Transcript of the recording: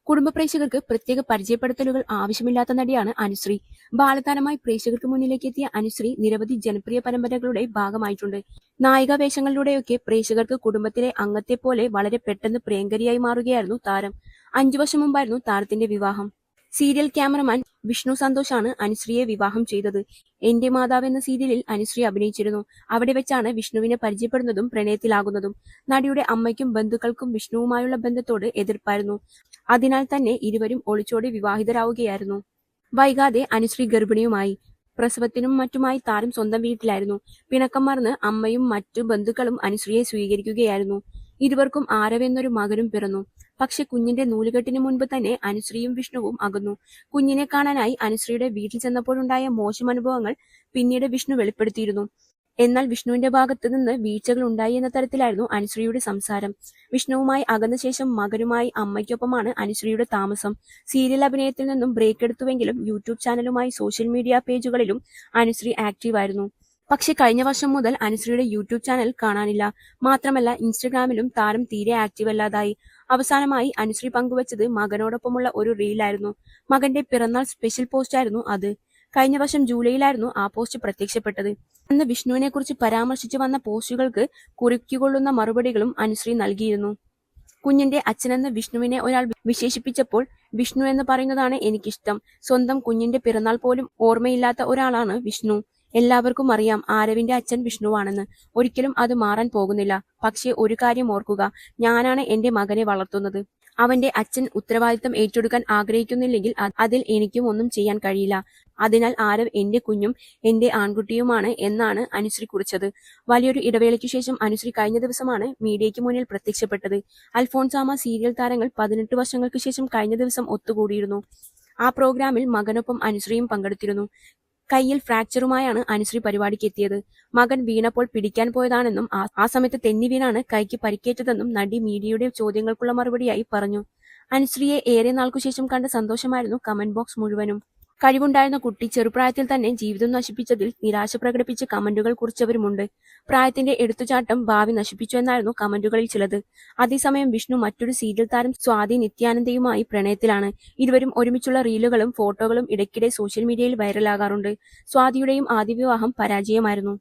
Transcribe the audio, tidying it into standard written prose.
കുടുംബ പ്രേക്ഷകർക്ക് പ്രത്യേക പരിചയപ്പെടുത്തലുകൾ ആവശ്യമില്ലാത്ത നടിയാണ് അനുശ്രീ. ബാലതാരമായി പ്രേക്ഷകർക്ക് മുന്നിലേക്ക് എത്തിയ അനുശ്രീ നിരവധി ജനപ്രിയ പരമ്പരകളുടെ ഭാഗമായിട്ടുണ്ട്. നായികാ വേഷങ്ങളിലൂടെയൊക്കെ പ്രേക്ഷകർക്ക് കുടുംബത്തിലെ അംഗത്തെ പോലെ വളരെ പെട്ടെന്ന് പ്രിയങ്കരിയായി മാറുകയായിരുന്നു താരം. 5 വർഷം മുമ്പായിരുന്നു താരത്തിന്റെ വിവാഹം. സീരിയൽ ക്യാമറമാൻ വിഷ്ണു സന്തോഷാണ് അനുശ്രീയെ വിവാഹം ചെയ്തത്. എന്റെ മാതാവ് എന്ന സീരിയലിൽ അനുശ്രീ അഭിനയിച്ചിരുന്നു. അവിടെ വെച്ചാണ് വിഷ്ണുവിനെ പരിചയപ്പെടുന്നതും പ്രണയത്തിലാകുന്നതും. നടിയുടെ അമ്മയ്ക്കും ബന്ധുക്കൾക്കും വിഷ്ണുവുമായുള്ള ബന്ധത്തോട് എതിർപ്പായിരുന്നു. അതിനാൽ തന്നെ ഇരുവരും ഒളിച്ചോടി വിവാഹിതരാവുകയായിരുന്നു. വൈകാതെ അനുശ്രീ ഗർഭിണിയുമായി. പ്രസവത്തിനും മറ്റുമായി താരം സ്വന്തം വീട്ടിലായിരുന്നു. പിണക്കം മറന്ന് അമ്മയും മറ്റു ബന്ധുക്കളും അനുശ്രീയെ സ്വീകരിക്കുകയായിരുന്നു. ഇരുവർക്കും ആരവ് എന്നൊരു മകനും പിറന്നു. പക്ഷെ കുഞ്ഞിന്റെ നൂലുകെട്ടിന് മുൻപ് തന്നെ അനുശ്രീയും വിഷ്ണുവും അകന്നു. കുഞ്ഞിനെ കാണാനായി അനുശ്രീയുടെ വീട്ടിൽ ചെന്നപ്പോഴുണ്ടായ മോശം അനുഭവങ്ങൾ പിന്നീട് വിഷ്ണു വെളിപ്പെടുത്തിയിരുന്നു. എന്നാൽ വിഷ്ണുവിന്റെ ഭാഗത്ത് നിന്ന് വീഴ്ചകൾ ഉണ്ടായി എന്ന തരത്തിലായിരുന്നു അനുശ്രീയുടെ സംസാരം. വിഷ്ണുവുമായി അകന്ന ശേഷം മകനുമായി അമ്മയ്ക്കൊപ്പമാണ് അനുശ്രീയുടെ താമസം. സീരിയൽ അഭിനയത്തിൽ നിന്നും ബ്രേക്ക് എടുത്തുവെങ്കിലും യൂട്യൂബ് ചാനലുമായി സോഷ്യൽ മീഡിയ പേജുകളിലും അനുശ്രീ ആക്റ്റീവായിരുന്നു. പക്ഷെ കഴിഞ്ഞ വർഷം മുതൽ അനുശ്രീയുടെ യൂട്യൂബ് ചാനൽ കാണാനില്ല. മാത്രമല്ല ഇൻസ്റ്റഗ്രാമിലും താരം തീരെ ആക്റ്റീവ് അല്ലാതായി. അവസാനമായി അനുശ്രീ പങ്കുവച്ചത് മകനോടൊപ്പമുള്ള ഒരു റീലായിരുന്നു. മകന്റെ പിറന്നാൾ സ്പെഷ്യൽ പോസ്റ്റായിരുന്നു അത്. കഴിഞ്ഞ വർഷം ജൂലൈയിലായിരുന്നു ആ പോസ്റ്റ് പ്രത്യക്ഷപ്പെട്ടത്. അന്ന് വിഷ്ണുവിനെ കുറിച്ച് പരാമർശിച്ചു വന്ന പോസ്റ്റുകൾക്ക് കുറിക്കുകൊള്ളുന്ന മറുപടികളും അനുശ്രീ നൽകിയിരുന്നു. കുഞ്ഞിന്റെ അച്ഛനെന്ന് വിഷ്ണുവിനെ ഒരാൾ വിശേഷിപ്പിച്ചപ്പോൾ വിഷ്ണു എന്ന് പറയുന്നതാണ് എനിക്കിഷ്ടം. സ്വന്തം കുഞ്ഞിന്റെ പിറന്നാൾ പോലും ഓർമ്മയില്ലാത്ത ഒരാളാണ് വിഷ്ണു. എല്ലാവർക്കും അറിയാം ആരവിന്റെ അച്ഛൻ വിഷ്ണുവാണെന്ന്. ഒരിക്കലും അത് മാറാൻ പോകുന്നില്ല. പക്ഷേ ഒരു കാര്യം ഓർക്കുക, ഞാനാണ് എന്റെ മകനെ വളർത്തുന്നത്. അവന്റെ അച്ഛൻ ഉത്തരവാദിത്തം ഏറ്റെടുക്കാൻ ആഗ്രഹിക്കുന്നില്ലെങ്കിൽ അതിൽ എനിക്കും ഒന്നും ചെയ്യാൻ കഴിയില്ല. അതിനാൽ ആരവ് എന്റെ കുഞ്ഞും എന്റെ ആൺകുട്ടിയുമാണ് എന്നാണ് അനുശ്രീ കുറിച്ചത്. വലിയൊരു ഇടവേളയ്ക്കു ശേഷം അനുശ്രീ കഴിഞ്ഞ ദിവസമാണ് മീഡിയയ്ക്ക് മുന്നിൽ പ്രത്യക്ഷപ്പെട്ടത്. അൽഫോൺസാമ സീരിയൽ താരങ്ങൾ 18 വർഷങ്ങൾക്ക് ശേഷം കഴിഞ്ഞ ദിവസം ഒത്തുകൂടിയിരുന്നു. ആ പ്രോഗ്രാമിൽ മകനൊപ്പം അനുശ്രീയും പങ്കെടുത്തിരുന്നു. കൈയിൽ ഫ്രാക്ചറുമായാണ് അനുശ്രീ പരിപാടിക്ക് എത്തിയത്. മകൻ വീണപ്പോൾ പിടിക്കാൻ പോയതാണെന്നും ആ സമയത്ത് തെന്നി വീണാണ് കൈക്ക് പരിക്കേറ്റതെന്നും നടി മീഡിയയുടെ ചോദ്യങ്ങൾക്കുള്ള മറുപടിയായി പറഞ്ഞു. അനുശ്രീയെ ഏറെ നാൾക്കു ശേഷം കണ്ട സന്തോഷമായിരുന്നു കമന്റ് ബോക്സ് മുഴുവനും. കഴിവുണ്ടായിരുന്ന കുട്ടി ചെറുപ്രായത്തിൽ തന്നെ ജീവിതം നശിപ്പിച്ചതിൽ നിരാശ പ്രകടിപ്പിച്ച് കമന്റുകൾ കുറിച്ചവരുമുണ്ട്. പ്രായത്തിന്റെ എടുത്തുചാട്ടം ഭാവി നശിപ്പിച്ചു എന്നായിരുന്നു കമന്റുകളിൽ ചിലത്. അതേസമയം വിഷ്ണു മറ്റൊരു സീരിയൽ താരം സ്വാതി നിത്യാനന്ദയുമായി പ്രണയത്തിലാണ്. ഇരുവരും ഒരുമിച്ചുള്ള റീലുകളും ഫോട്ടോകളും ഇടയ്ക്കിടെ സോഷ്യൽ മീഡിയയിൽ വൈറലാകാറുണ്ട്. സ്വാതിയുടെയും ആദ്യ വിവാഹം പരാജയമായിരുന്നു.